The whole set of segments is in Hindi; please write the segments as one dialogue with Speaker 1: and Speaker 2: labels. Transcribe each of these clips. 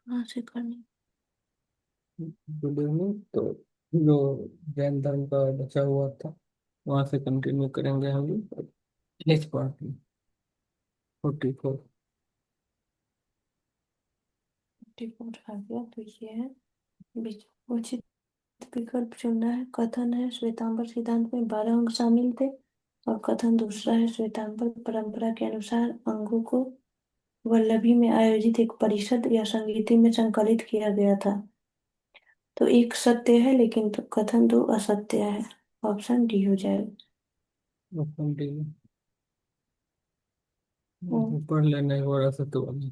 Speaker 1: कहाँ से करनी।
Speaker 2: वीडियो में तो जो जैन धर्म का बचा हुआ था वहां से कंटिन्यू करेंगे हम लोग। नेक्स्ट पार्ट में 44।
Speaker 1: डिफॉल्ट आ गया तो ये है। बीच उचित विकल्प चुनना है। कथन है श्वेतांबर सिद्धांत में 12 अंग शामिल थे। और कथन दूसरा है श्वेतांबर परंपरा के अनुसार अंगों को वल्लभी में आयोजित एक परिषद या संगीति में संकलित किया गया था। तो एक सत्य है लेकिन तो कथन दो असत्य है। ऑप्शन डी हो जाएगा।
Speaker 2: ओपन टी
Speaker 1: हम्म,
Speaker 2: पढ़ लेना एक बार ऐसा तो वाला।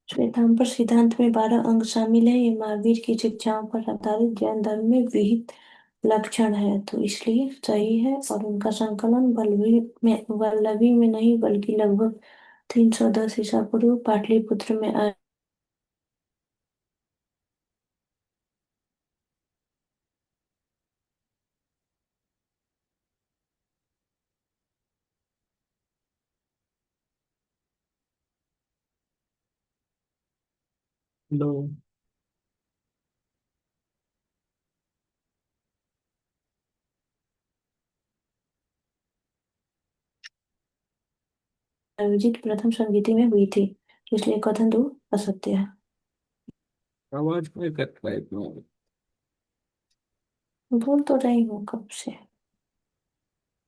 Speaker 1: श्वेतांबर सिद्धांत में 12 अंग शामिल है। ये महावीर की शिक्षाओं पर आधारित जैन धर्म में विहित लक्षण है तो इसलिए सही है। और उनका संकलन वल्लभी में नहीं बल्कि लगभग 310 ईसा पूर्व पाटलिपुत्र में आया।
Speaker 2: दो।
Speaker 1: आयोजित प्रथम संगीति में हुई थी तो इसलिए कथन दो असत्य है।
Speaker 2: आवाज में कट रहा है इतना।
Speaker 1: बोल तो रही हूँ कब से।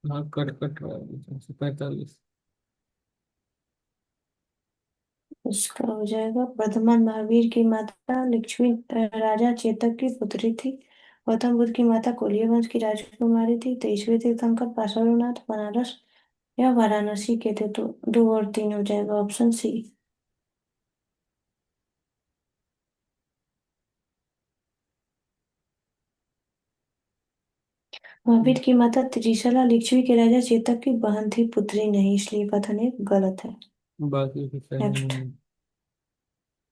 Speaker 2: हाँ कट कट रहा है 45।
Speaker 1: इसका हो जाएगा वर्धमान महावीर की माता लक्ष्मी राजा चेतक की पुत्री थी। गौतम बुद्ध की माता कोलिया वंश की राजकुमारी थी। 23वें तीर्थंकर पार्श्वनाथ बनारस या वाराणसी के थे तो 2 और 3 हो जाएगा। Option C. महावीर की माता त्रिशला लक्ष्मी के राजा चेतक की बहन थी पुत्री नहीं इसलिए कथन एक गलत है।
Speaker 2: बाकी के सही
Speaker 1: नेक्स्ट।
Speaker 2: नहीं।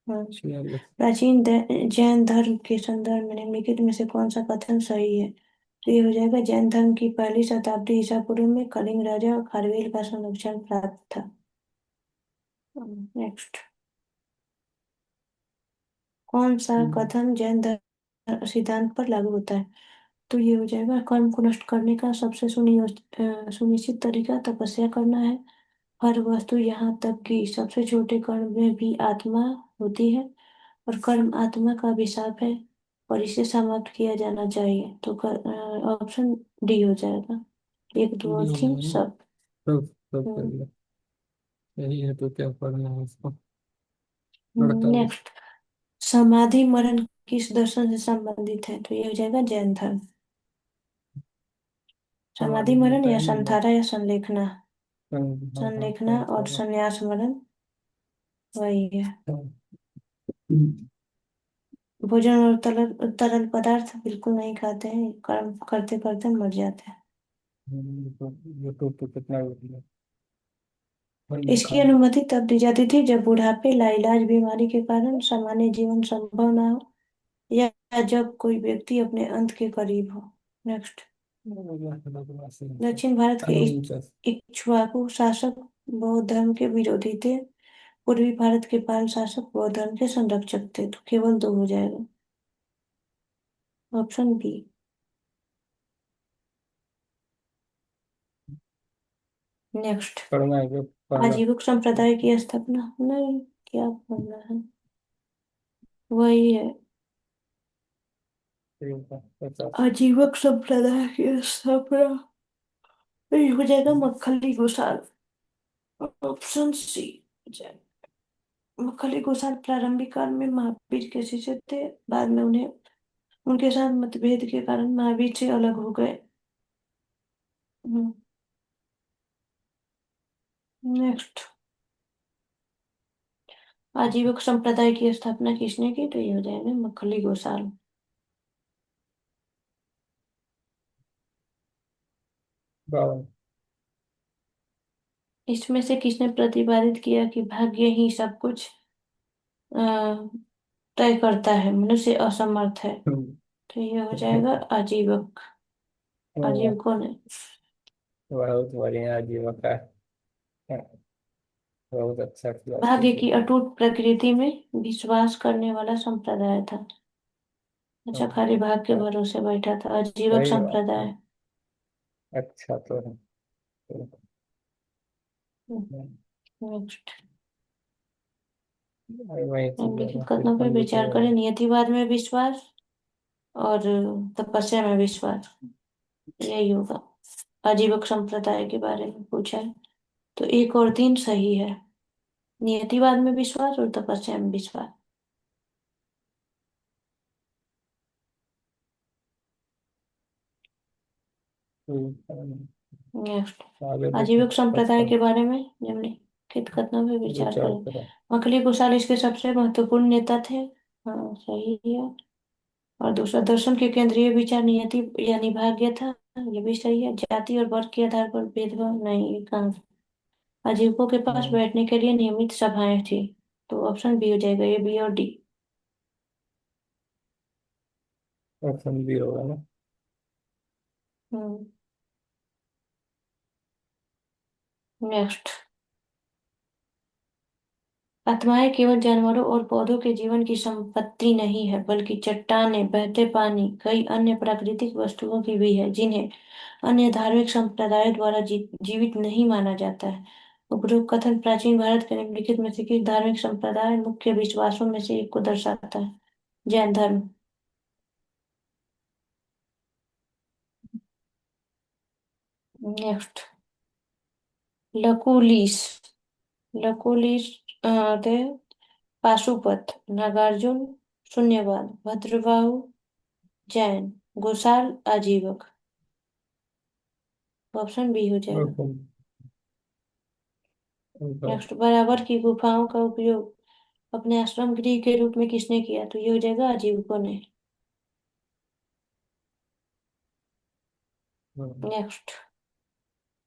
Speaker 2: 46।
Speaker 1: प्राचीन जैन धर्म के संदर्भ में निम्नलिखित में से कौन सा कथन सही है। तो ये हो जाएगा जैन धर्म की पहली शताब्दी ईसा पूर्व में कलिंग राजा खारवेल का संरक्षण प्राप्त था। नेक्स्ट। कौन सा कथन जैन धर्म सिद्धांत पर लागू होता है। तो ये हो जाएगा कर्म को नष्ट करने का सबसे सुनिश्चित तरीका तपस्या करना है। हर वस्तु यहाँ तक कि सबसे छोटे कण में भी आत्मा होती है। और कर्म आत्मा का अभिशाप है और इसे समाप्त किया जाना चाहिए तो ऑप्शन डी हो जाएगा। 1 2 और 3
Speaker 2: नहीं,
Speaker 1: सब।
Speaker 2: सब सब कर
Speaker 1: हम्म।
Speaker 2: लो। यही है तो क्या पढ़ना है उसको। 48।
Speaker 1: नेक्स्ट। समाधि मरण किस दर्शन से संबंधित है तो ये हो जाएगा जैन धर्म। समाधि
Speaker 2: हमारी में
Speaker 1: मरण या
Speaker 2: टाइम मिला।
Speaker 1: संधारा या संलेखना।
Speaker 2: हाँ हाँ
Speaker 1: संलेखना
Speaker 2: टाइम
Speaker 1: और
Speaker 2: था।
Speaker 1: संन्यास मरण वही है। भोजन और तरल तरल पदार्थ बिल्कुल नहीं खाते हैं कर्म करते करते मर जाते हैं।
Speaker 2: यूट्यूब पे कितना वीडियो पर मैं
Speaker 1: इसकी
Speaker 2: खाना।
Speaker 1: अनुमति तब दी जाती थी जब बुढ़ापे लाइलाज बीमारी के कारण सामान्य जीवन संभव ना हो या जब कोई व्यक्ति अपने अंत के करीब हो। नेक्स्ट। दक्षिण भारत के इक्ष्वाकु शासक बौद्ध धर्म के विरोधी थे। पूर्वी भारत के पाल शासक बौद्ध धर्म के संरक्षक थे तो केवल 2 हो जाएगा। Option B. नेक्स्ट।
Speaker 2: पढ़ना है जो पहला।
Speaker 1: आजीवक संप्रदाय की स्थापना नहीं। क्या पढ़ना है। वही है।
Speaker 2: 50।
Speaker 1: आजीवक संप्रदाय की स्थापना ये हो जाएगा मक्खली गोसाल। ऑप्शन सी हो जाएगा। मक्खली गोसाल प्रारंभिक काल में महावीर के शिष्य थे। बाद में उन्हें उनके साथ मतभेद के कारण महावीर से अलग हो गए। नेक्स्ट। आजीवक संप्रदाय की स्थापना किसने की तो ये हो जाएगा मक्खली गोसाल।
Speaker 2: बावन।
Speaker 1: इसमें से किसने प्रतिपादित किया कि भाग्य ही सब कुछ अ, तय करता है मनुष्य असमर्थ है। तो ये हो जाएगा आजीवक। आजीवकों ने।
Speaker 2: बहुत बढ़िया जीवा का है। बहुत अच्छा किया
Speaker 1: भाग्य
Speaker 2: तुमने।
Speaker 1: की अटूट प्रकृति में विश्वास करने वाला संप्रदाय था। अच्छा,
Speaker 2: हाँ,
Speaker 1: खाली भाग्य के भरोसे बैठा था, अजीवक
Speaker 2: सही बात है।
Speaker 1: संप्रदाय।
Speaker 2: अच्छा तो है।
Speaker 1: नेक्स्ट।
Speaker 2: वही चीज
Speaker 1: निम्नलिखित
Speaker 2: होगा, फिर
Speaker 1: कथनों पर
Speaker 2: हम लिखे
Speaker 1: विचार करें।
Speaker 2: होगा।
Speaker 1: नियतिवाद में विश्वास और तपस्या में विश्वास, यही होगा। आजीवक संप्रदाय के बारे में पूछा है, तो एक और तीन सही है। नियतिवाद में विश्वास और तपस्या में विश्वास। नेक्स्ट।
Speaker 2: आगे देखो।
Speaker 1: आजीवक संप्रदाय
Speaker 2: अच्छा,
Speaker 1: के बारे में निम्नलिखित कथनों पर विचार
Speaker 2: विचार
Speaker 1: करें।
Speaker 2: करो।
Speaker 1: मखली कुशाल इसके सबसे महत्वपूर्ण नेता थे। हाँ, सही है। और दूसरा, दर्शन के केंद्रीय विचार नियति यानी भाग्य था। ये भी सही है। जाति और वर्ग के आधार पर भेदभाव नहीं, ये कहाँ। आजीवकों के पास
Speaker 2: हाँ,
Speaker 1: बैठने के लिए नियमित सभाएं थी। तो ऑप्शन बी हो जाएगा, ये बी और डी।
Speaker 2: ऑप्शन बी होगा ना।
Speaker 1: हम्म। नेक्स्ट। आत्माएं केवल जानवरों और पौधों के जीवन की संपत्ति नहीं है, बल्कि चट्टानें, बहते पानी, कई अन्य प्राकृतिक वस्तुओं की भी है, जिन्हें अन्य धार्मिक संप्रदायों द्वारा जीवित नहीं माना जाता है। उपरोक्त कथन प्राचीन भारत के निम्नलिखित में से किस धार्मिक संप्रदाय मुख्य विश्वासों में से एक को दर्शाता है? जैन धर्म। नेक्स्ट। लकुलिस। लकुलिस थे पाशुपत, नागार्जुन, शून्यवाद, भद्रबाहु, जैन, गोसाल, आजीवक। ऑप्शन बी हो जाएगा।
Speaker 2: Option
Speaker 1: next. बराबर की गुफाओं का उपयोग अपने आश्रम गृह के रूप में किसने किया? तो ये हो जाएगा आजीवकों ने। नेक्स्ट।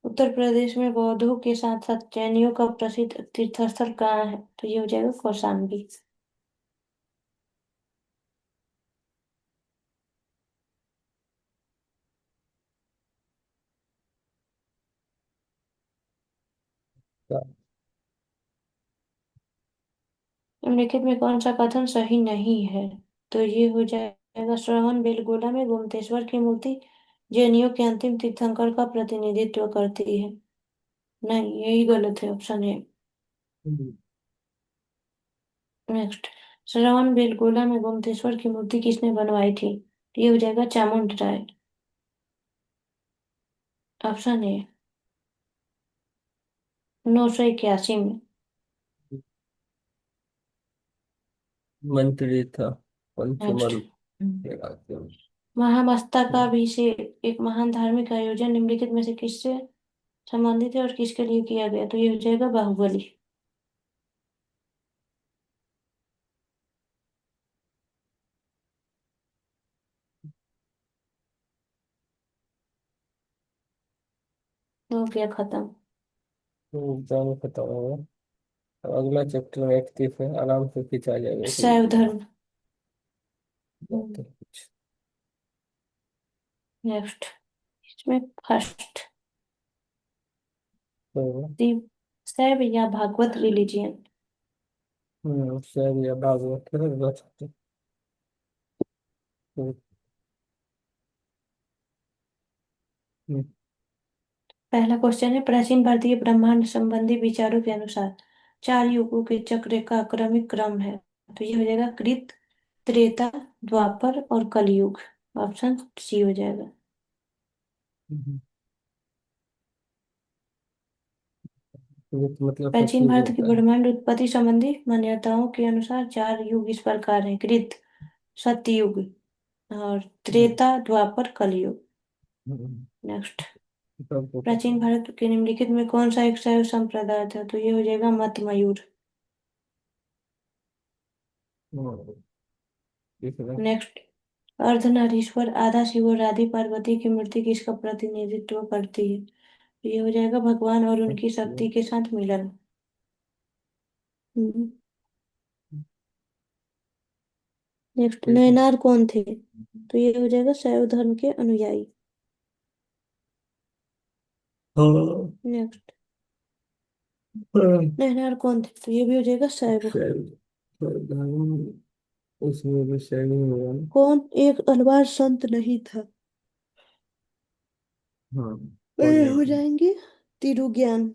Speaker 1: उत्तर प्रदेश में बौद्धों के साथ साथ जैनियों का प्रसिद्ध तीर्थस्थल कहाँ है? तो ये हो जाएगा कौशाम्बी। निम्नलिखित में कौन सा कथन सही नहीं है? तो ये हो जाएगा, श्रवण बेलगोला में गोमतेश्वर की मूर्ति जैनियों के अंतिम तीर्थंकर का प्रतिनिधित्व करती है। नहीं, यही गलत है, ऑप्शन है। नेक्स्ट। श्रवण बेलगोला में गोमतेश्वर की मूर्ति किसने बनवाई थी? ये हो जाएगा चामुंड राय। ऑप्शन है 981 में।
Speaker 2: मंत्री था
Speaker 1: नेक्स्ट।
Speaker 2: पंचमल के राज्य में।
Speaker 1: महामस्तकाभिषेक एक महान धार्मिक आयोजन निम्नलिखित में से किससे संबंधित है और किसके लिए किया गया? तो ये हो जाएगा बाहुबली। हो गया खत्म।
Speaker 2: तो एग्जाम खत्म हो गया। अब अगला चैप्टर में 31 है, आराम से खिंचा जाएगा एक
Speaker 1: शैव
Speaker 2: वीक में।
Speaker 1: धर्म।
Speaker 2: बात है कुछ।
Speaker 1: नेक्स्ट। इसमें फर्स्ट,
Speaker 2: तो
Speaker 1: शैव या भागवत रिलीजियन।
Speaker 2: शायद या भागवत है, बस। तो, हम्म,
Speaker 1: पहला क्वेश्चन है, प्राचीन भारतीय ब्रह्मांड संबंधी विचारों के अनुसार चार युगों के चक्र का क्रमिक क्रम है। तो ये हो जाएगा कृत, त्रेता, द्वापर और कलयुग। ऑप्शन सी हो जाएगा।
Speaker 2: हम्म, तो मतलब
Speaker 1: प्राचीन
Speaker 2: सतयुग
Speaker 1: भारत की
Speaker 2: होता है।
Speaker 1: ब्रह्मांड उत्पत्ति संबंधी मान्यताओं के अनुसार चार युग इस प्रकार हैं: कृत, सतयुग और
Speaker 2: हम्म,
Speaker 1: त्रेता, द्वापर, कलयुग।
Speaker 2: हम्म,
Speaker 1: नेक्स्ट।
Speaker 2: सबको पता
Speaker 1: प्राचीन
Speaker 2: है।
Speaker 1: भारत के निम्नलिखित में कौन सा एक शैव संप्रदाय था? तो ये हो जाएगा मत मयूर।
Speaker 2: तीसरा।
Speaker 1: नेक्स्ट। अर्धनारीश्वर, आधा शिव और आधी पार्वती की मूर्ति किसका प्रतिनिधित्व करती है? तो ये हो जाएगा भगवान और उनकी शक्ति के साथ मिलन। हम्म। नेक्स्ट। नयनार कौन थे? तो ये हो जाएगा शैव धर्म के अनुयायी।
Speaker 2: हाँ।
Speaker 1: नेक्स्ट। नहलार कौन थे? तो ये भी हो जाएगा शैव।
Speaker 2: धर्म, उसमें भी शैव ही होगा ना।
Speaker 1: कौन एक अलवार संत नहीं था?
Speaker 2: हाँ,
Speaker 1: ये
Speaker 2: कौन नहीं
Speaker 1: हो
Speaker 2: था?
Speaker 1: जाएंगे तिरुज्ञान।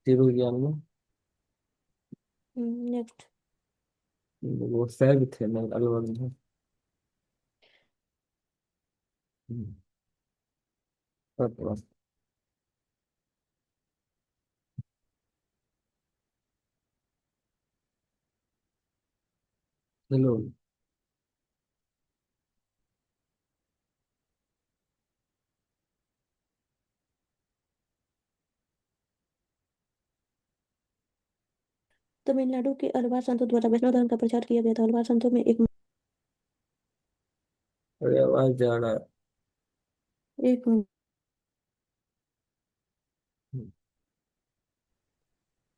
Speaker 2: तिरु ज्ञान में
Speaker 1: नेक्स्ट।
Speaker 2: वो शैव थे ना अलवर में। हम्म, बस। चलो।
Speaker 1: तमिलनाडु के अलवार संतों द्वारा वैष्णव धर्म का प्रचार किया गया था। अलवार संतों में
Speaker 2: अरे आवाज जा रहा है।
Speaker 1: एक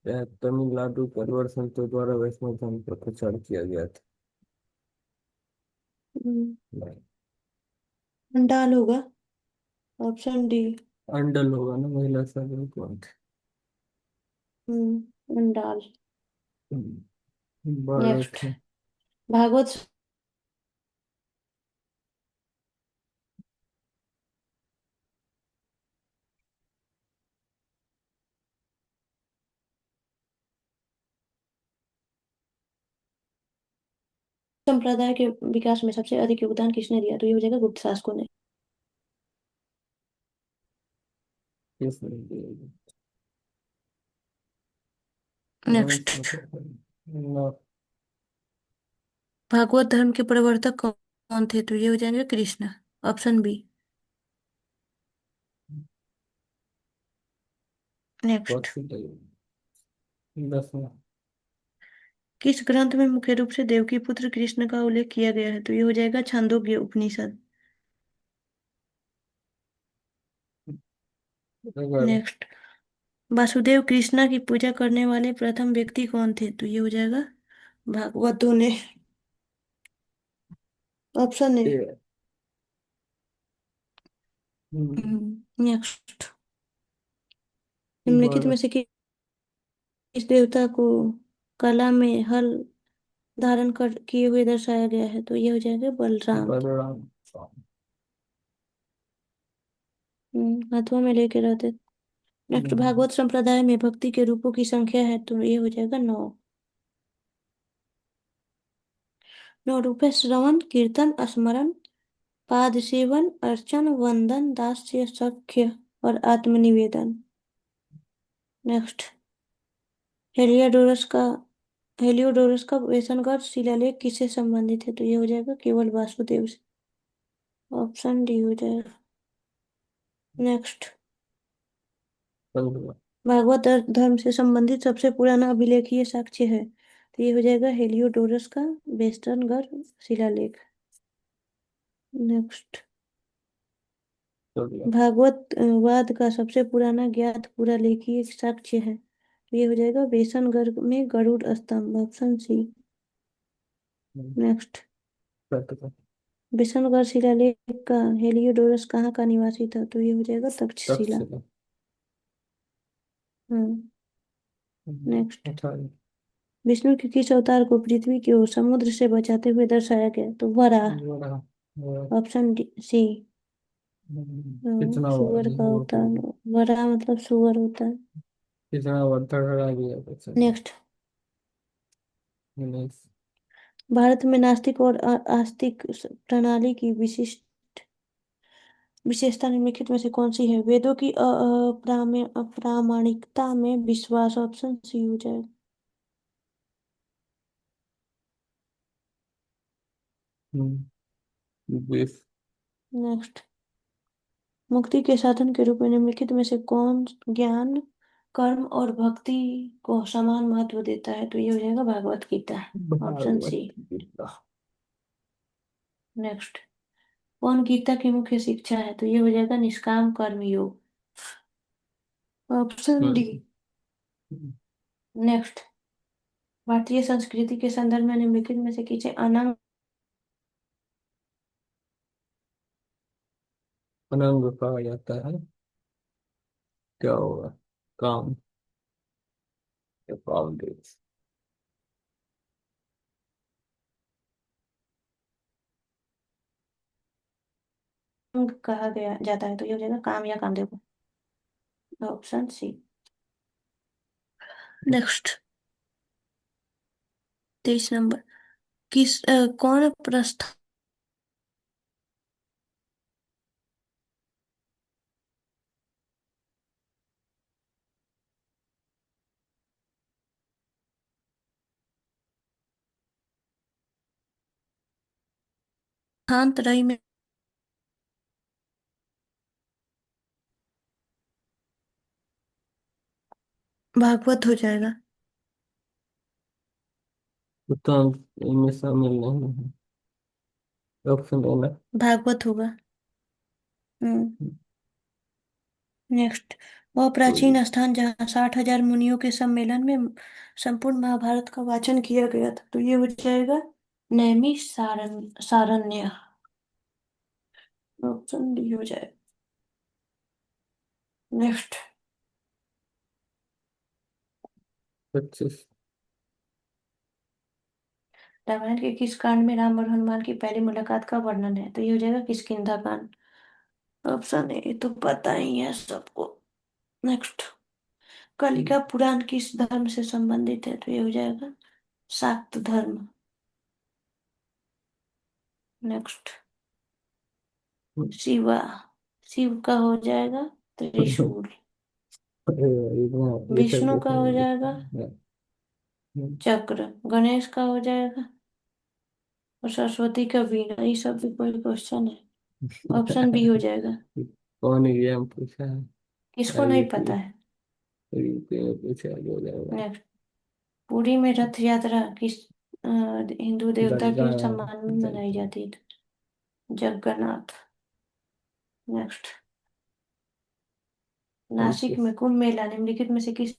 Speaker 2: यह तमिलनाडु परिवर संतों द्वारा वैष्णव धर्म का प्रचार किया गया था।
Speaker 1: अंडाल होगा। Option D.
Speaker 2: अंडल होगा ना, महिला सदन कौन थे?
Speaker 1: अंडाल।
Speaker 2: बड़े
Speaker 1: नेक्स्ट।
Speaker 2: थे।
Speaker 1: भागवत संप्रदाय के विकास में सबसे अधिक योगदान किसने दिया? तो ये हो जाएगा गुप्त शासकों ने।
Speaker 2: किस नहीं?
Speaker 1: नेक्स्ट।
Speaker 2: ना।
Speaker 1: भागवत धर्म के प्रवर्तक कौन थे? तो ये हो जाएंगे Krishna. Option B. Next.
Speaker 2: Possible. 10वां।
Speaker 1: किस ग्रंथ में मुख्य रूप से देवकी पुत्र कृष्ण का उल्लेख किया गया है? तो ये हो जाएगा छांदोग्य उपनिषद।
Speaker 2: अगर
Speaker 1: नेक्स्ट। वासुदेव कृष्णा की पूजा करने वाले प्रथम व्यक्ति कौन थे? तो ये हो जाएगा भागवतों ने। Option A.
Speaker 2: ये
Speaker 1: नेक्स्ट। निम्नलिखित
Speaker 2: बड़ा
Speaker 1: में से किस देवता को कला में हल धारण कर किए हुए दर्शाया गया है? तो ये हो जाएगा बलराम।
Speaker 2: बलराम।
Speaker 1: हाथों में लेके रहते। नेक्स्ट। भागवत संप्रदाय में भक्ति के रूपों की संख्या है? तो ये हो जाएगा 9। 9 रूप है: श्रवण, कीर्तन, स्मरण, पाद सेवन, अर्चन, वंदन, दास्य, सख्य और आत्मनिवेदन। नेक्स्ट। हेलियोडोरस का हेलियोडोरस का वेसनगढ़ शिलालेख किससे संबंधित है? तो ये हो जाएगा केवल वासुदेव से। ऑप्शन डी हो जाएगा। नेक्स्ट। भागवत धर्म से संबंधित सबसे पुराना अभिलेखीय साक्ष्य है? तो ये हो जाएगा हेलियोडोरस का वेस्टर्नगढ़ शिलालेख। नेक्स्ट। भागवत वाद का सबसे पुराना ज्ञात पुरालेखीय साक्ष्य है? तो ये हो जाएगा वेसनगढ़ में गरुड़ स्तंभ। Option C. नेक्स्ट। विष्णुगढ़ शिलालेख का हेलियोडोरस कहाँ का निवासी था? तो ये हो जाएगा तक्षशिला।
Speaker 2: तक्षशिला।
Speaker 1: हम्म। नेक्स्ट।
Speaker 2: अच्छा।
Speaker 1: विष्णु के किस अवतार को पृथ्वी की ओर समुद्र से बचाते हुए दर्शाया गया? तो वराह।
Speaker 2: बड़ा बड़ा।
Speaker 1: Option D C.
Speaker 2: कितना बड़ा
Speaker 1: सुअर
Speaker 2: है
Speaker 1: का
Speaker 2: वो तो।
Speaker 1: अवतार। वराह मतलब सुअर होता है।
Speaker 2: कितना बड़ा तगड़ा गया बच्चा।
Speaker 1: नेक्स्ट।
Speaker 2: नहीं।
Speaker 1: भारत में नास्तिक और आस्तिक प्रणाली की विशिष्ट विशेषता निम्नलिखित में से कौन सी है? वेदों की अप्रामाणिकता में विश्वास। ऑप्शन सी हो जाएगा।
Speaker 2: बीफ।
Speaker 1: नेक्स्ट। मुक्ति के साधन के रूप में निम्नलिखित में से कौन ज्ञान, कर्म और भक्ति को समान महत्व देता है? तो ये हो जाएगा भागवत गीता। ऑप्शन
Speaker 2: भागवत
Speaker 1: सी।
Speaker 2: गीता।
Speaker 1: नेक्स्ट। कौन गीता की मुख्य शिक्षा है? तो ये हो जाएगा निष्काम कर्म योग। Option D.
Speaker 2: हम्म।
Speaker 1: नेक्स्ट। भारतीय संस्कृति के संदर्भ में निम्नलिखित में से किसे अनंग
Speaker 2: अनंग कहा जाता है। क्या होगा? काम या पॉलिटिक्स?
Speaker 1: कहा गया जाता है तो ये हो जाएगा काम या कामदेव को। Option C. नेक्स्ट। 23 नंबर। कौन प्रस्थानत्रयी में भागवत हो जाएगा।
Speaker 2: तो इनमें शामिल नहीं है। ऑप्शन देना।
Speaker 1: भागवत होगा। हम्म। नेक्स्ट। वह
Speaker 2: कोई
Speaker 1: प्राचीन स्थान जहाँ 60,000 मुनियों के सम्मेलन में संपूर्ण महाभारत का वाचन किया गया था तो ये हो जाएगा नैमी सारण्य। ऑप्शन डी हो जाएगा। नेक्स्ट।
Speaker 2: 25।
Speaker 1: रामायण के किस कांड में राम और हनुमान की पहली मुलाकात का वर्णन है तो ये हो जाएगा किष्किंधा कांड। ऑप्शन ए तो पता ही है सबको। नेक्स्ट। कलिका पुराण किस धर्म से संबंधित है तो ये हो जाएगा शाक्त धर्म। नेक्स्ट। शिवा। शिव का हो जाएगा त्रिशूल।
Speaker 2: अरे भाई, ये सब
Speaker 1: विष्णु का
Speaker 2: देखने
Speaker 1: हो
Speaker 2: में
Speaker 1: जाएगा चक्र। गणेश का हो जाएगा और सरस्वती का वीणा। ये सब भी कोई क्वेश्चन है। ऑप्शन बी हो जाएगा।
Speaker 2: कौन एग्जाम पूछा है?
Speaker 1: किसको नहीं
Speaker 2: यूपी।
Speaker 1: पता है।
Speaker 2: यूपी में पूछा हो जाएगा।
Speaker 1: नेक्स्ट। पुरी में रथ यात्रा किस हिंदू देवता
Speaker 2: गंगा।
Speaker 1: के सम्मान में मनाई
Speaker 2: जल।
Speaker 1: जाती है। जगन्नाथ। नेक्स्ट। नासिक
Speaker 2: 25।
Speaker 1: में कुंभ मेला निम्नलिखित में से किस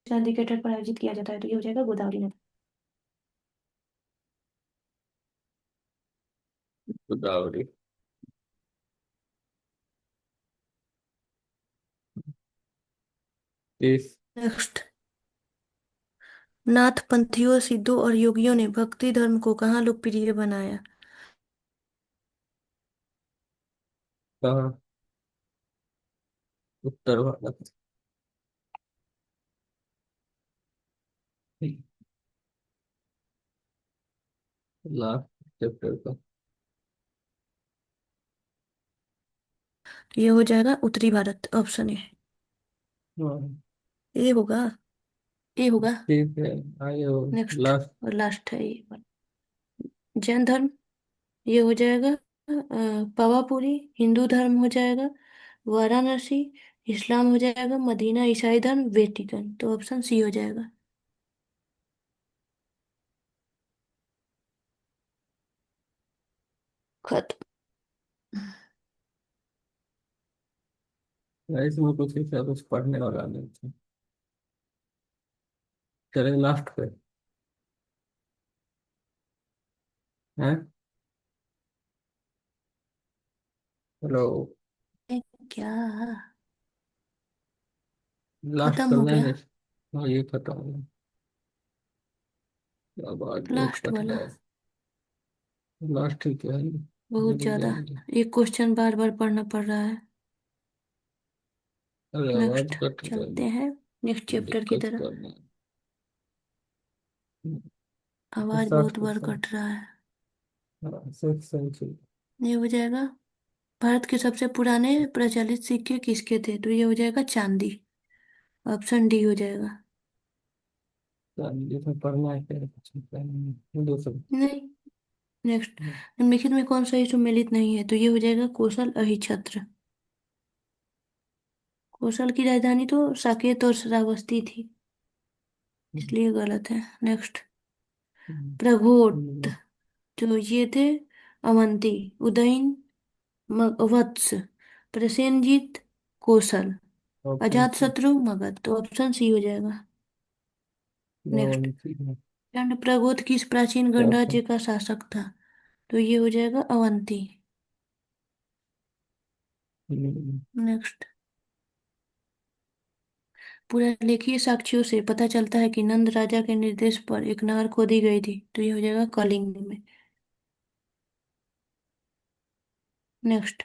Speaker 1: नदी के तट पर आयोजित किया जाता है तो ये हो जाएगा गोदावरी नदी।
Speaker 2: गोदावरी। 30।
Speaker 1: नेक्स्ट। नाथ पंथियों सिद्धों और योगियों ने भक्ति धर्म को कहाँ लोकप्रिय बनाया।
Speaker 2: कहाँ? उत्तर भारत। लास्ट चैप्टर का।
Speaker 1: ये हो जाएगा उत्तरी भारत। Option A.
Speaker 2: हाँ,
Speaker 1: ए होगा। ए होगा।
Speaker 2: ठीक है। आगे हो।
Speaker 1: नेक्स्ट।
Speaker 2: लास्ट।
Speaker 1: और लास्ट है ये। जैन धर्म। ये हो जाएगा पावापुरी। हिंदू धर्म हो जाएगा वाराणसी। इस्लाम हो जाएगा मदीना। ईसाई धर्म वेटिकन। तो ऑप्शन सी हो जाएगा। खत्म।
Speaker 2: इसमें कुछ ऐसा कुछ पढ़ने वाला नहीं था। चले लास्ट पे। हैं? हेलो।
Speaker 1: ए, क्या
Speaker 2: लास्ट
Speaker 1: खत्म हो
Speaker 2: करना
Speaker 1: गया।
Speaker 2: है। हाँ, ये खत्म हो गया। अब आज नेट
Speaker 1: लास्ट
Speaker 2: कट
Speaker 1: वाला।
Speaker 2: गया। लास्ट ठीक है।
Speaker 1: बहुत
Speaker 2: रुक
Speaker 1: ज्यादा।
Speaker 2: जाएंगे।
Speaker 1: एक क्वेश्चन बार बार पढ़ना पड़ रहा है।
Speaker 2: अरे आवाज
Speaker 1: नेक्स्ट।
Speaker 2: कट
Speaker 1: चलते
Speaker 2: गई।
Speaker 1: हैं नेक्स्ट चैप्टर की
Speaker 2: दिक्कत
Speaker 1: तरफ।
Speaker 2: करना।
Speaker 1: आवाज
Speaker 2: साठ
Speaker 1: बहुत बार
Speaker 2: क्वेश्चन
Speaker 1: कट रहा है।
Speaker 2: हाँ, 6 सेंचुरी।
Speaker 1: ये हो जाएगा भारत के सबसे पुराने प्रचलित सिक्के किसके थे तो ये हो जाएगा चांदी। ऑप्शन डी हो जाएगा।
Speaker 2: इसमें पढ़ना है क्या? कुछ पढ़ना है। दो सब।
Speaker 1: नहीं। नेक्स्ट, निम्नलिखित में कौन सा ही सुमेलित नहीं है? तो ये हो जाएगा कौशल अहिछत्र। कौशल की राजधानी तो साकेत और श्रावस्ती थी, इसलिए गलत है। नेक्स्ट, प्रघोट, जो ये थे अवंती, उदयन, वत्स, प्रसेनजीत, कौशल,
Speaker 2: ऑप्शन सी।
Speaker 1: अजातशत्रु, मगध। तो ऑप्शन सी हो जाएगा। नेक्स्ट, चंड प्रगोत किस प्राचीन गणराज्य का शासक था? तो ये हो जाएगा अवंती। नेक्स्ट, पुरालेखीय साक्ष्यों से पता चलता है कि नंद राजा के निर्देश पर एक नहर खोदी गई थी। तो ये हो जाएगा कलिंग में। नेक्स्ट,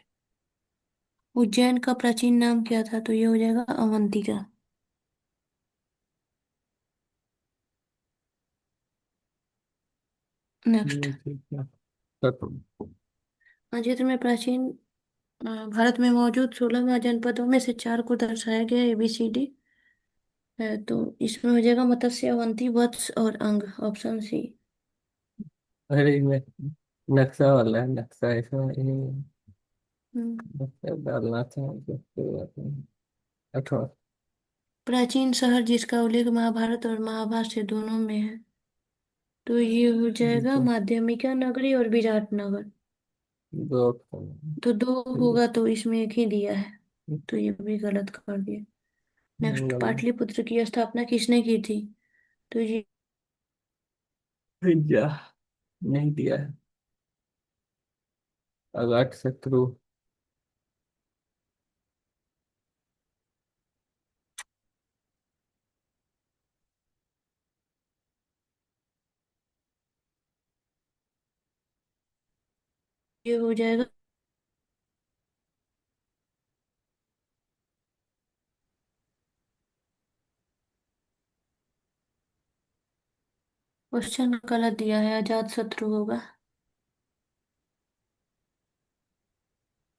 Speaker 1: उज्जैन का प्राचीन नाम क्या था? तो ये हो जाएगा अवंतिका। नेक्स्ट,
Speaker 2: ठीक है।
Speaker 1: क्षेत्र में प्राचीन भारत में मौजूद 16 महाजनपदों में से 4 को दर्शाया गया ABCD है। तो इसमें हो जाएगा मत्स्य, अवंती, वत्स और अंग। Option C.
Speaker 2: अरे मैं नक्शा वाला है, नक्शा इसमें ये
Speaker 1: हम्म।
Speaker 2: नक्शा डालना था तो कोई बात नहीं। 18।
Speaker 1: प्राचीन शहर जिसका उल्लेख महाभारत और महाभाष्य दोनों में है। तो ये हो जाएगा
Speaker 2: दो
Speaker 1: माध्यमिका नगरी और विराटनगर।
Speaker 2: दो ऑप्शन।
Speaker 1: तो दो होगा, तो इसमें एक ही दिया है, तो ये भी गलत कर दिया। नेक्स्ट,
Speaker 2: गलत।
Speaker 1: पाटलिपुत्र की स्थापना किसने की थी? तो ये
Speaker 2: भैया नहीं दिया है। अगाट शत्रु।
Speaker 1: ये हो जाएगा। क्वेश्चन गलत दिया है, अजात शत्रु होगा।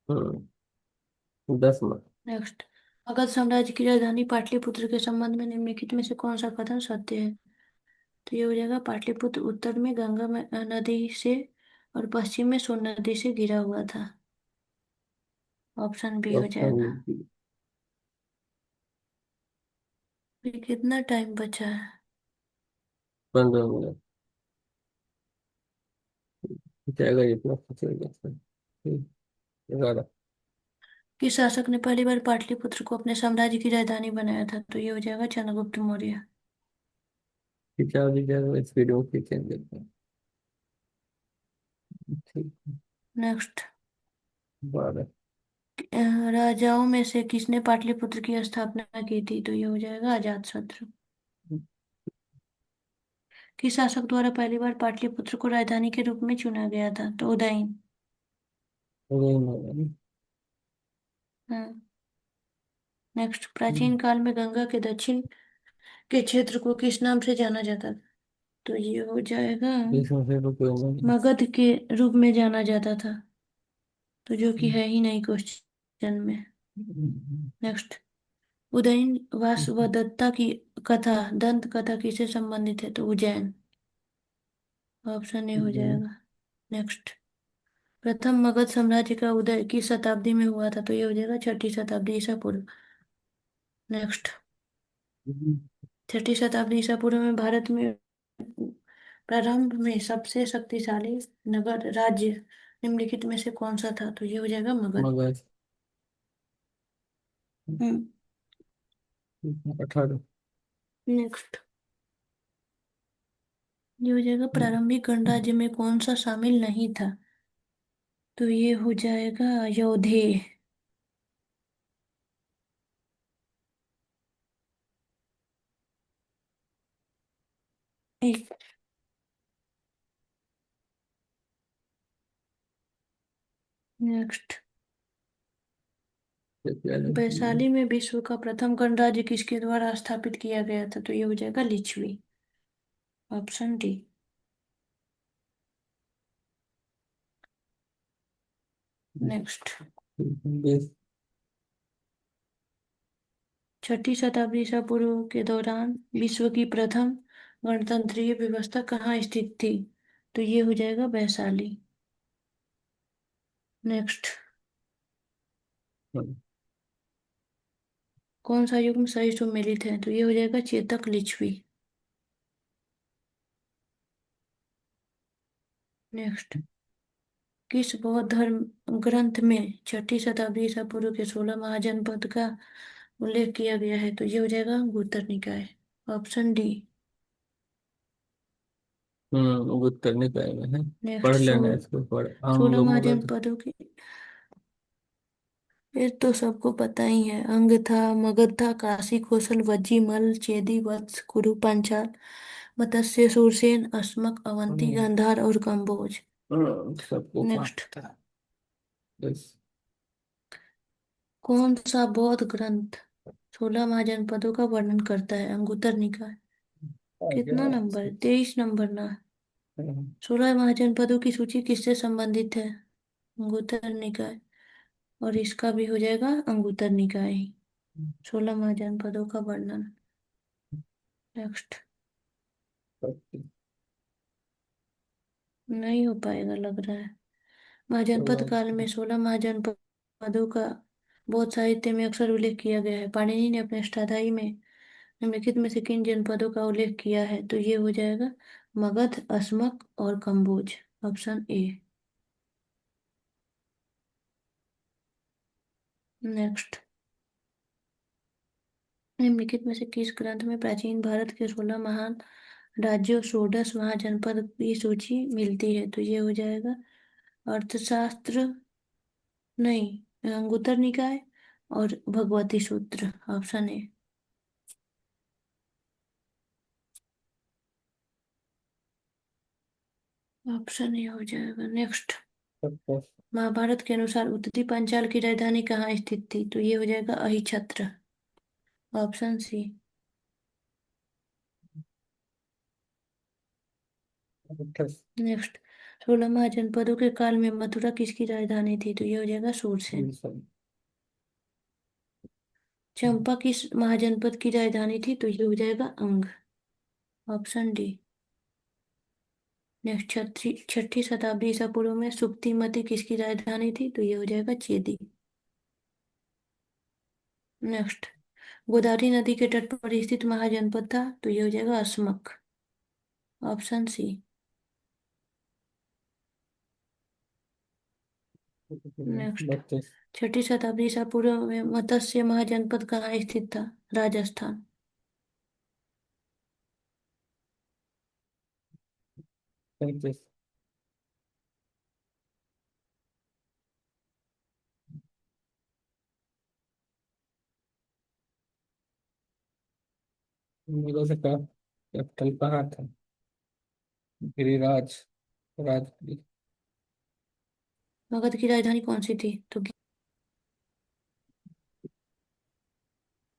Speaker 2: हम्म, 10 में।
Speaker 1: नेक्स्ट, मगध साम्राज्य की राजधानी पाटलिपुत्र के संबंध में निम्नलिखित में से कौन सा कथन सत्य है? तो ये हो जाएगा पाटलिपुत्र उत्तर में गंगा नदी से और पश्चिम में सोन नदी से घिरा हुआ था। ऑप्शन बी हो
Speaker 2: ऑप्शन
Speaker 1: जाएगा।
Speaker 2: बी।
Speaker 1: फिर कितना टाइम बचा है?
Speaker 2: 15 मिनट जाएगा, इतना पूछेगा सर। 11।
Speaker 1: किस शासक ने पहली बार पाटलिपुत्र को अपने साम्राज्य की राजधानी बनाया था? तो ये हो जाएगा चंद्रगुप्त मौर्य।
Speaker 2: खिंचा दीजिएगा, स्पीड में खींचेंगे तो। ठीक।
Speaker 1: नेक्स्ट,
Speaker 2: 12।
Speaker 1: राजाओं में से किसने पाटलिपुत्र की स्थापना की थी? तो ये हो जाएगा अजातशत्रु। किस शासक द्वारा पहली बार पाटलिपुत्र को राजधानी के रूप में चुना गया था? तो उदयन। हाँ। नेक्स्ट, प्राचीन काल में गंगा के दक्षिण के क्षेत्र को किस नाम से जाना जाता था? तो ये हो जाएगा
Speaker 2: इसमें से तो कोई नहीं।
Speaker 1: मगध के रूप में जाना जाता था, तो जो कि है ही नहीं क्वेश्चन में। नेक्स्ट, उदयन वासवदत्ता की कथा, दंत कथा किससे संबंधित है? तो उज्जैन। ऑप्शन ए हो जाएगा। नेक्स्ट, प्रथम मगध साम्राज्य का उदय किस शताब्दी में हुआ था? तो ये हो जाएगा 6ठी शताब्दी ईसा पूर्व। नेक्स्ट, 6ठी शताब्दी ईसा पूर्व में भारत में प्रारंभ में सबसे शक्तिशाली नगर राज्य निम्नलिखित में से कौन सा था? तो ये हो जाएगा मगध।
Speaker 2: मगध।
Speaker 1: हम्म।
Speaker 2: 18।
Speaker 1: नेक्स्ट, ये हो जाएगा प्रारंभिक गणराज्य में कौन सा शामिल नहीं था? तो ये हो जाएगा अयोध्या। एक। नेक्स्ट, वैशाली में विश्व का प्रथम गणराज्य किसके द्वारा स्थापित किया गया था? तो ये हो जाएगा लिच्छवी। Option D. नेक्स्ट,
Speaker 2: 20।
Speaker 1: 6ठी शताब्दी ईसा पूर्व के दौरान विश्व की प्रथम गणतंत्रीय व्यवस्था कहाँ स्थित थी? तो ये हो जाएगा वैशाली। नेक्स्ट।
Speaker 2: हम्म,
Speaker 1: कौन सा युग्म सही सुमेलित है? तो ये हो जाएगा चेतक लिच्छवी। नेक्स्ट। किस बौद्ध धर्म ग्रंथ में छठी शताब्दी ईसा पूर्व के 16 महाजनपद का उल्लेख किया गया है? तो ये हो जाएगा अंगुत्तर निकाय। Option D.
Speaker 2: उत्तर निकाय में है।
Speaker 1: नेक्स्ट।
Speaker 2: पढ़ लेना इसको, पढ़ अंग
Speaker 1: 16
Speaker 2: मगध।
Speaker 1: महाजनपदों की, ये तो सबको पता ही है। अंग था, मगध था, काशी, कौशल, वज्जी, मल्ल, चेदी, वत्स, कुरु, पांचाल, मत्स्य, शूरसेन, अस्मक, अवंती,
Speaker 2: हम्म,
Speaker 1: गांधार और कंबोज।
Speaker 2: सबको
Speaker 1: नेक्स्ट।
Speaker 2: पाता है। बस।
Speaker 1: कौन सा बौद्ध ग्रंथ 16 महाजनपदों का वर्णन करता है? अंगुत्तर निकाय।
Speaker 2: आ गया
Speaker 1: कितना नंबर? 23 नंबर ना।
Speaker 2: हम्म,
Speaker 1: 16 महाजनपदों की सूची किससे संबंधित है? अंगुत्तर निकाय। और इसका भी हो जाएगा अंगुत्तर निकाय ही। 16 महाजनपदों का वर्णन। नेक्स्ट। नहीं हो पाएगा लग रहा है। महाजनपद काल में 16 महाजनपदों का बौद्ध साहित्य में अक्सर उल्लेख किया गया है। पाणिनि ने अपने अष्टाध्यायी में निम्नलिखित में से किन जनपदों का उल्लेख किया है? तो ये हो जाएगा मगध, अस्मक और कंबोज। Option A. नेक्स्ट। निम्नलिखित में से किस ग्रंथ में प्राचीन भारत के 16 महान राज्यों, षोडश महाजनपद की सूची मिलती है? तो ये हो जाएगा अर्थशास्त्र, नहीं, अंगुत्तर निकाय और भगवती सूत्र। Option A. ऑप्शन ए हो जाएगा। नेक्स्ट। महाभारत के अनुसार उत्तरी पांचाल की राजधानी कहाँ स्थित थी? तो ये हो जाएगा अहिछत्र। Option C. नेक्स्ट। 16 महाजनपदों के काल में मथुरा किसकी राजधानी थी? तो ये हो जाएगा सूरसेन। चंपा किस महाजनपद की राजधानी थी? तो ये हो जाएगा अंग। Option D. नेक्स्ट। छठी शताब्दी ईसा पूर्व में सुप्तिमती किसकी राजधानी थी? तो ये हो जाएगा चेदी। नेक्स्ट। गोदावरी नदी के तट पर स्थित महाजनपद था? तो ये हो जाएगा अस्मक। Option C. नेक्स्ट।
Speaker 2: 32।
Speaker 1: छठी शताब्दी ईसा पूर्व में मत्स्य महाजनपद कहाँ स्थित था? राजस्थान।
Speaker 2: 35। मेरे का कैपिटल कहाँ था? गिरिराज, राजगिरी।
Speaker 1: मगध की राजधानी कौन सी थी? तो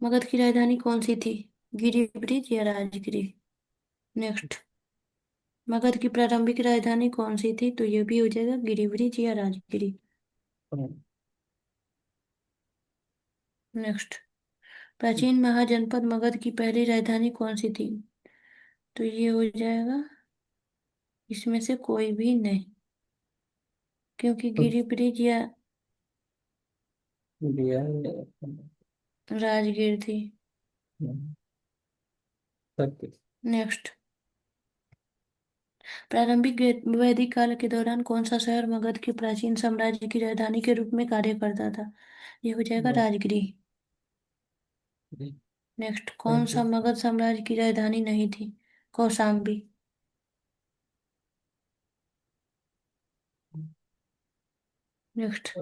Speaker 1: मगध की राजधानी कौन सी थी? गिरिब्रिज या राजगिरी? नेक्स्ट। मगध की प्रारंभिक राजधानी कौन सी थी? तो ये भी हो जाएगा गिरिब्रिज या राजगिरी। नेक्स्ट। प्राचीन महाजनपद मगध की पहली राजधानी कौन सी थी? तो ये हो जाएगा इसमें से कोई भी नहीं, क्योंकि गिरिब्रिज या
Speaker 2: दिया।
Speaker 1: राजगीर थी।
Speaker 2: 36।
Speaker 1: नेक्स्ट। प्रारंभिक वैदिक काल के दौरान कौन सा शहर मगध के प्राचीन साम्राज्य की राजधानी के रूप में कार्य करता था? ये हो जाएगा राजगिरी। नेक्स्ट। कौन सा मगध साम्राज्य की राजधानी नहीं थी? कौशाम्बी। नेक्स्ट।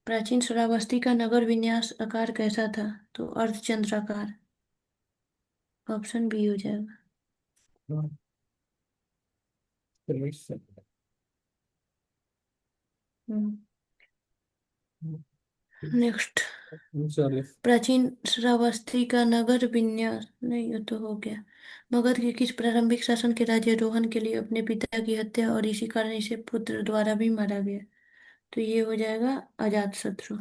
Speaker 1: प्राचीन श्रावस्ती का नगर विन्यास आकार कैसा था? तो अर्धचंद्राकार। ऑप्शन बी हो जाएगा। नेक्स्ट।
Speaker 2: 39।
Speaker 1: प्राचीन श्रावस्ती का नगर विन्यास, नहीं ये तो हो गया। मगध के किस प्रारंभिक शासन के राज्यारोहण के लिए अपने पिता की हत्या और इसी कारण इसे पुत्र द्वारा भी मारा गया? तो ये हो जाएगा अजातशत्रु।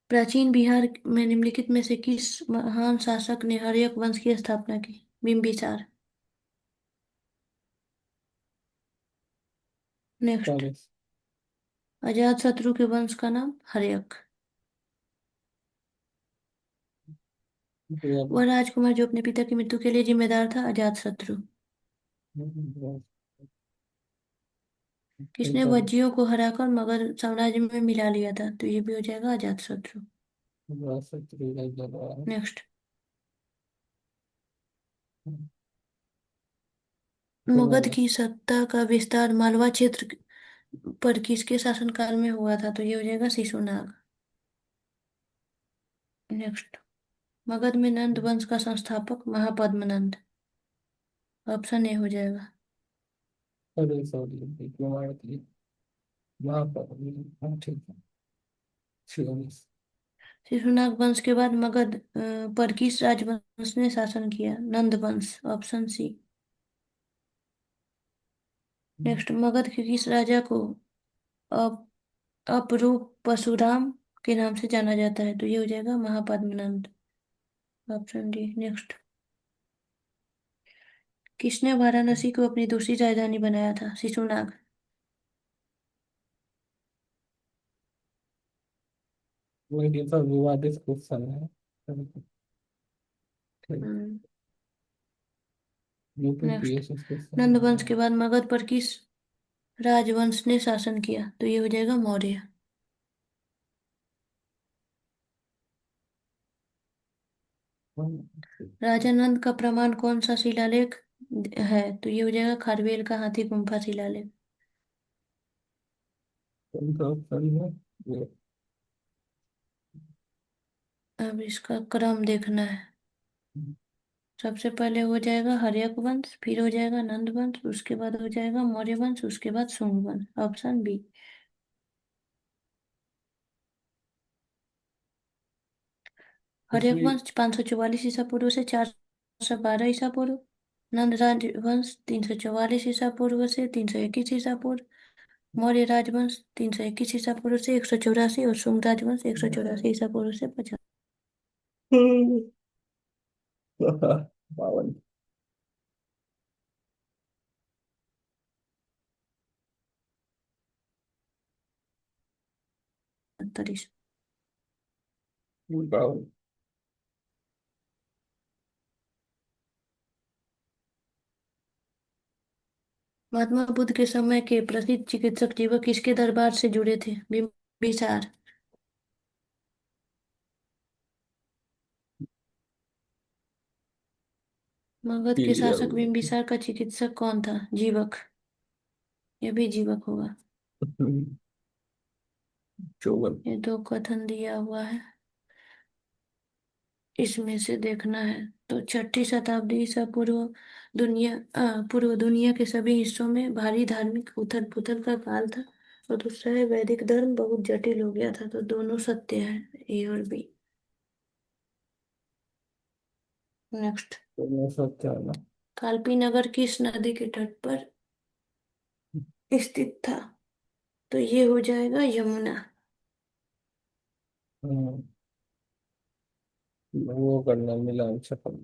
Speaker 1: प्राचीन बिहार में निम्नलिखित में से किस महान शासक ने हर्यक वंश की स्थापना की? बिंबिसार। नेक्स्ट।
Speaker 2: 40।
Speaker 1: अजात शत्रु के वंश का नाम हर्यक। वह राजकुमार जो अपने पिता की मृत्यु के लिए जिम्मेदार था, अजात शत्रु। किसने वज्जियों को हराकर मगध साम्राज्य में मिला लिया था? तो ये भी हो जाएगा अजात शत्रु। नेक्स्ट। मगध की सत्ता का विस्तार मालवा क्षेत्र पर किसके शासनकाल में हुआ था? तो ये हो जाएगा शिशुनाग। नेक्स्ट। मगध में नंद वंश का संस्थापक महापद्मनंद। ऑप्शन ए हो जाएगा।
Speaker 2: अरे सॉरी, क्यों मारती वहां पर। हाँ ठीक है। 46।
Speaker 1: शिशुनाग वंश के बाद मगध पर किस राजवंश ने शासन किया? नंद वंश। Option C. नेक्स्ट। मगध के किस राजा को अप, अपरूप परशुराम के नाम से जाना जाता है? तो ये हो जाएगा महापद्मनंद। Option D. नेक्स्ट। किसने वाराणसी को अपनी दूसरी राजधानी बनाया था? शिशुनाग।
Speaker 2: वही सब विवादित क्वेश्चन है। ठीक।
Speaker 1: Hmm. Next.
Speaker 2: UPPSC question.
Speaker 1: Nanda वंश के बाद मगध पर किस राजवंश ने शासन किया? तो ये हो जाएगा मौर्य। राजा नंद का प्रमाण कौन सा शिलालेख है? तो ये हो जाएगा खारवेल का हाथी गुम्फा शिलालेख।
Speaker 2: कौन सा ऑप्शन है ये?
Speaker 1: अब इसका क्रम देखना है। सबसे पहले हो जाएगा हर्यक वंश, फिर हो जाएगा नंद वंश, उसके बाद हो जाएगा मौर्य वंश, उसके बाद शुंग वंश। Option B. हर्यक
Speaker 2: इसमें
Speaker 1: वंश 544 ईसा पूर्व से 412 ईसा पूर्व। नंद राजवंश 344 ईसा पूर्व से 321 ईसा पूर्व। मौर्य राजवंश 321 ईसा पूर्व से 184 और शुंग राजवंश 184 ईसा पूर्व से 50।
Speaker 2: 52।
Speaker 1: 52।
Speaker 2: बावन।
Speaker 1: महात्मा बुद्ध के समय के प्रसिद्ध चिकित्सक जीवक किसके दरबार से जुड़े थे? बिम्बिसार। मगध के शासक बिम्बिसार का चिकित्सक कौन था? जीवक। ये भी जीवक होगा।
Speaker 2: 54।
Speaker 1: ये दो कथन दिया हुआ है, इसमें से देखना है। तो छठी शताब्दी ईसा पूर्व दुनिया के सभी हिस्सों में भारी धार्मिक उथल पुथल का काल था। और दूसरा है वैदिक धर्म बहुत जटिल हो गया था। तो दोनों सत्य है, ए और बी। नेक्स्ट।
Speaker 2: तो 57।
Speaker 1: कालपी नगर किस नदी के तट पर स्थित था? तो ये हो जाएगा यमुना।
Speaker 2: वो करना मिलान सफल।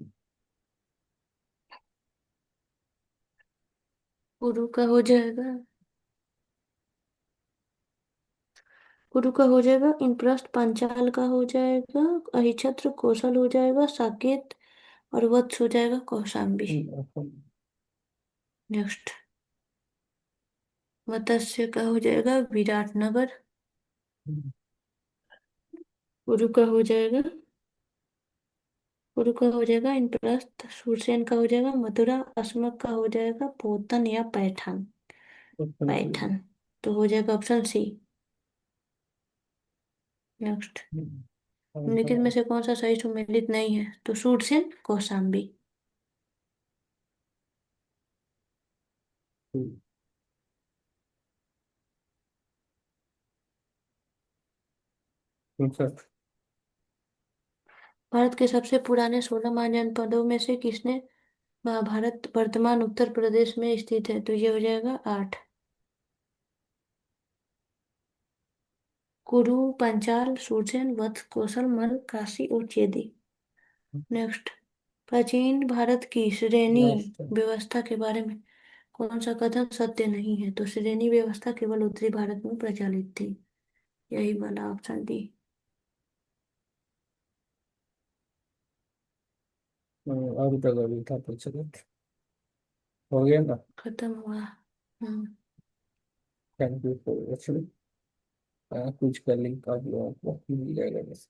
Speaker 1: कुरु का हो जाएगा। कुरु का हो जाएगा इंद्रप्रस्थ। पांचाल का हो जाएगा अहिछत्र। कौशल हो जाएगा साकेत। और वत्स हो जाएगा कौशाम्बी। नेक्स्ट। मत्स्य का हो जाएगा विराटनगर। कुरु का हो जाएगा। कुरु का हो जाएगा इंद्रप्रस्थ। शूरसेन का हो जाएगा मथुरा। अस्मक का हो जाएगा पोतन या पैठान। पैठान। तो हो जाएगा ऑप्शन सी। नेक्स्ट। निम्नलिखित में से कौन सा सही सुमेलित नहीं है? तो शूरसेन कौशाम्बी। भारत के सबसे पुराने 16 महाजनपदों में से किसने महाभारत वर्तमान उत्तर प्रदेश में स्थित है? तो ये हो जाएगा 8। कुरु, पंचाल, सुरसेन, वत्स, कौशल, मल, काशी और चेदी। नेक्स्ट। प्राचीन भारत की श्रेणी
Speaker 2: लास्ट।
Speaker 1: व्यवस्था के बारे में कौन सा कथन सत्य नहीं है? तो श्रेणी व्यवस्था केवल उत्तरी भारत में प्रचलित थी। यही वाला ऑप्शन डी।
Speaker 2: और जगह भी था तो चलो, हो गया ना।
Speaker 1: खत्म हुआ। Hmm.
Speaker 2: Thank you for watching. कुछ का लिंक आप लोगों को मिल जाएगा बस।